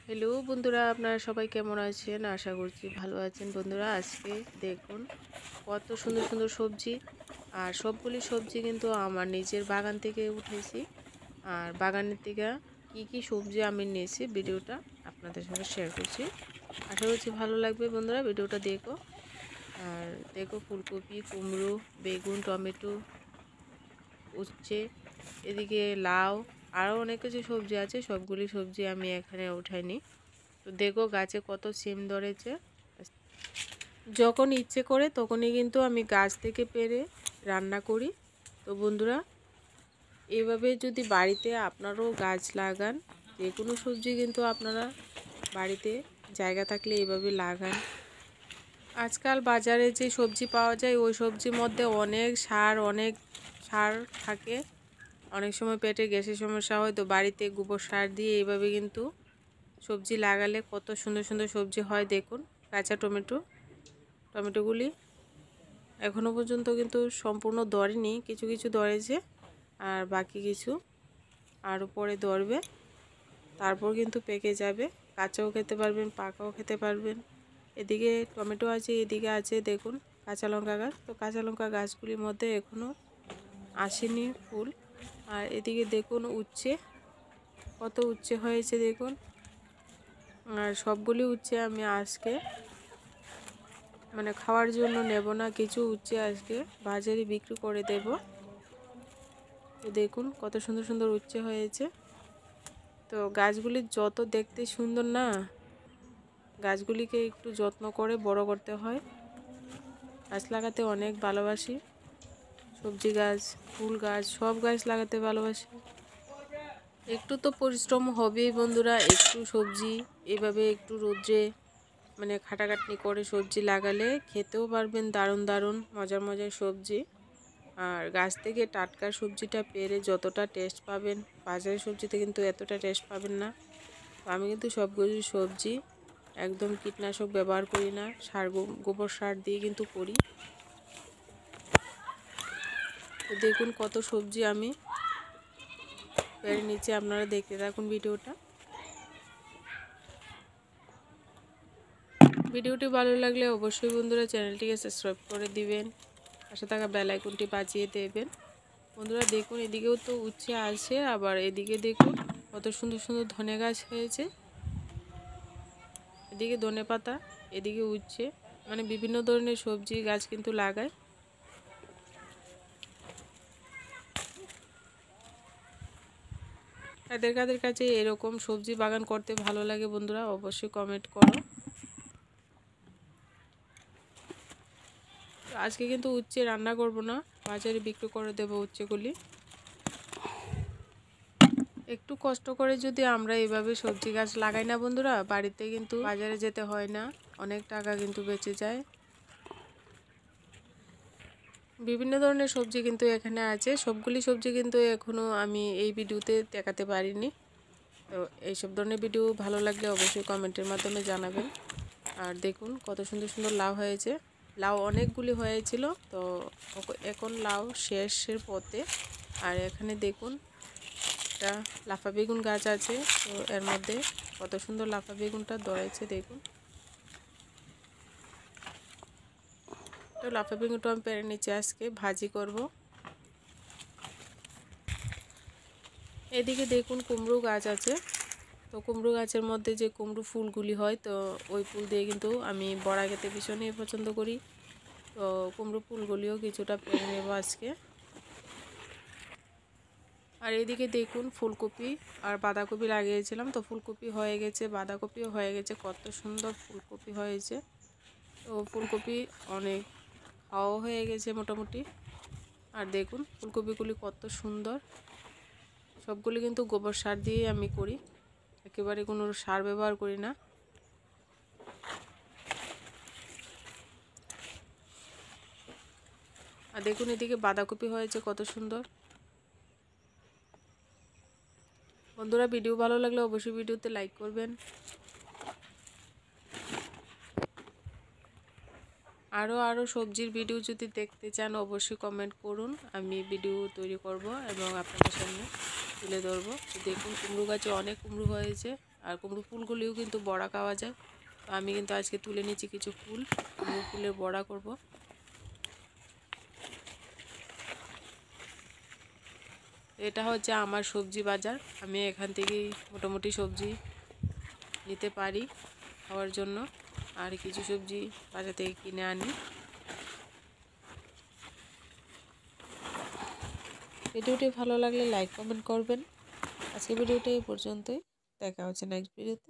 Hello বন্ধুরা, আপনারা সবাই কেমন আছেন? আশা করছি ভালো আছেন। বন্ধুরা, আজকে দেখুন কত সুন্দর সুন্দর সবজি। আর সবগুলি সবজি কিন্তু আমার নিজের বাগান থেকে উঠেছি। আর বাগানের থেকে কি কি সবজি আমি নিয়েছি ভিডিওটা আপনাদের সঙ্গে শেয়ার করছি। আশা করছি ভালো লাগবে। বন্ধুরা, ভিডিওটা দেখো। আর দেখো ফুলকপি, কুমড়ো, বেগুন, টমেটো, উচ্ছে, এদিকে লাউ, আরও অনেক কিছু সবজি আছে। সবগুলি সবজি আমি এখানে উঠাইনি। তো দেখো গাছে কত সিম ধরেছে। যখন ইচ্ছে করে তখনই কিন্তু আমি গাছ থেকে পেড়ে রান্না করি। তো বন্ধুরা, এভাবে যদি বাড়িতে আপনারাও গাছ লাগান, যে কোনো সবজি কিন্তু আপনারা বাড়িতে জায়গা থাকলে এভাবে লাগান। আজকাল বাজারে যে সবজি পাওয়া যায় ওই সবজির মধ্যে অনেক সার থাকে। অনেক সময় পেটে গ্যাসের সমস্যা হয়, তো বাড়িতে গোবর সার দিয়ে এইভাবে কিন্তু সবজি লাগালে কত সুন্দর সুন্দর সবজি হয়। দেখুন কাঁচা টমেটোগুলি এখনও পর্যন্ত কিন্তু সম্পূর্ণ ধরেনি, কিছু কিছু ধরেছে আর বাকি কিছু আরও পরে ধরবে, তারপর কিন্তু পেকে যাবে। কাঁচাও খেতে পারবেন, পাকাও খেতে পারবেন। এদিকে টমেটো আছে, এদিকে আছে দেখুন কাঁচা লঙ্কা গাছ। তো কাঁচা লঙ্কা গাছগুলির মধ্যে এখনও আসেনি ফুল। আর এদিকে দেখুন উচ্ছে, কত উচ্ছে হয়েছে দেখুন। আর সবগুলি উচ্ছে আমি আজকে খাওয়ার জন্য নেব না, কিছু উচ্ছে আজকে বাজারে বিক্রি করে দেব। তো দেখুন কত সুন্দর সুন্দর উচ্ছে হয়েছে। তো গাছগুলি যত দেখতে সুন্দর না, গাছগুলিকে একটু যত্ন করে বড় করতে হয়। গাছ লাগাতে অনেক ভালোবাসি, সবজি গাছ, ফুল গাছ, সব গাছ লাগাতে ভালোবাসি। একটু তো পরিশ্রম হবেই বন্ধুরা। একটু সবজি এভাবে একটু রোদ্রে খাটাখাটনি করে সবজি লাগালে খেতেও পারবেন দারুণ দারুণ মজার মজার সবজি। আর গাছ থেকে টাটকা সবজিটা পেরে যতটা টেস্ট পাবেন, বাজারের সবজিতে কিন্তু এতটা টেস্ট পাবেন না। তো আমি কিন্তু সবগুলো সবজি একদম কীটনাশক ব্যবহার করি না, গোবর সার দিয়ে কিন্তু করি। তো দেখুন কত সবজি আমি পেরে নিচে, আপনারা দেখতে থাকুন ভিডিওটা। ভিডিওটি ভালো লাগলে অবশ্যই বন্ধুরা চ্যানেলটিকে সাবস্ক্রাইব করে দিবেন, পাশে থাকা বেল আইকনটি বাজিয়ে দেবেন। বন্ধুরা দেখুন এদিকেও তো উচ্ছে আছে, আবার এদিকে দেখুন কত সুন্দর সুন্দর ধনে গাছ হয়েছে। এদিকে ধনে পাতা, এদিকে উচ্ছে, বিভিন্ন ধরনের সবজি গাছ কিন্তু লাগায়। কাদের কাদের কাছে এরকম সবজি বাগান করতে ভালো লাগে বন্ধুরা অবশ্যই কমেন্ট করো। আজকে কিন্তু উচ্ছে রান্না করব না, বাজারে বিক্রি করে দেবো উচ্ছেগুলি। একটু কষ্ট করে যদি আমরা এইভাবে সবজি গাছ লাগাই না বন্ধুরা, বাড়িতে কিন্তু বাজারে যেতে হয় না, অনেক টাকা কিন্তু বেঁচে যায়। বিভিন্ন ধরনের সবজি কিন্তু এখানে আছে, সবগুলি সবজি কিন্তু এখনও আমি এই ভিডিওতে দেখাতে পারিনি। তো এইসব ধরনের ভিডিও ভালো লাগলে অবশ্যই কমেন্টের মাধ্যমে জানাবেন। আর দেখুন কত সুন্দর সুন্দর লাউ হয়েছে। লাউ অনেকগুলি হয়েছিল, তো এখন লাউ শেষের পথে। আর এখানে দেখুন একটা লাফা বেগুন গাছ আছে, তো এর মধ্যে কত সুন্দর লাফা বেগুনটা ধরেছে দেখুন। তো লাফা বেগুনটা আমি পেরে নিচে আজকে ভাজি করব। এদিকে দেখুন কুমড়ো গাছ আছে। তো কুমড়ো গাছের মধ্যে যে কুমড়ো ফুলগুলি হয়, তো ওই ফুল দিয়ে কিন্তু আমি বড়া খেতে ভীষণই পছন্দ করি। তো কুমড়ো ফুলগুলিও কিছুটা পেরে নেব আজকে। আর এদিকে দেখুন ফুলকপি আর বাঁধাকপি লাগিয়েছিলাম, তো ফুলকপি হয়ে গেছে, বাঁধাকপিও হয়ে গেছে, কত সুন্দর ফুলকপি হয়েছে। তো ফুলকপি অনেক খাওয়াও হয়ে গেছে মোটামুটি। আর দেখুন ফুলকপিগুলি কত সুন্দর, সবগুলি কিন্তু গোবর সার দিয়ে আমি করি, একেবারে কোনো সার ব্যবহার করি না। আর দেখুন এদিকে বাঁধাকপি হয়েছে কত সুন্দর। বন্ধুরা ভিডিও ভালো লাগলে অবশ্যই ভিডিওতে লাইক করবেন। আরও সবজির ভিডিও যদি দেখতে চান অবশ্যই কমেন্ট করুন, আমি ভিডিও তৈরি করব এবং আপনাদের সামনে তুলে ধরবো। দেখুন কুমড়ো গাছে অনেক কুমড়ো হয়েছে। আর কুমড়ো ফুলগুলিও কিন্তু বড়া খাওয়া যায়। তো আমি কিন্তু আজকে তুলে নিচ্ছি কিছু ফুল, কুমড়ো ফুলের বড়া করব। এটা হচ্ছে আমার সবজি বাজার। আমি এখান থেকেই মোটামুটি সবজি নিতে পারি খাওয়ার জন্য, আর কিছু সবজি বাজার থেকে কিনে আনি। ভিডিওটি ভালো লাগলে লাইক কমেন্ট করবেন। আজকে ভিডিওটা এই পর্যন্তই, দেখা হচ্ছে নেক্সট ভিডিওতে।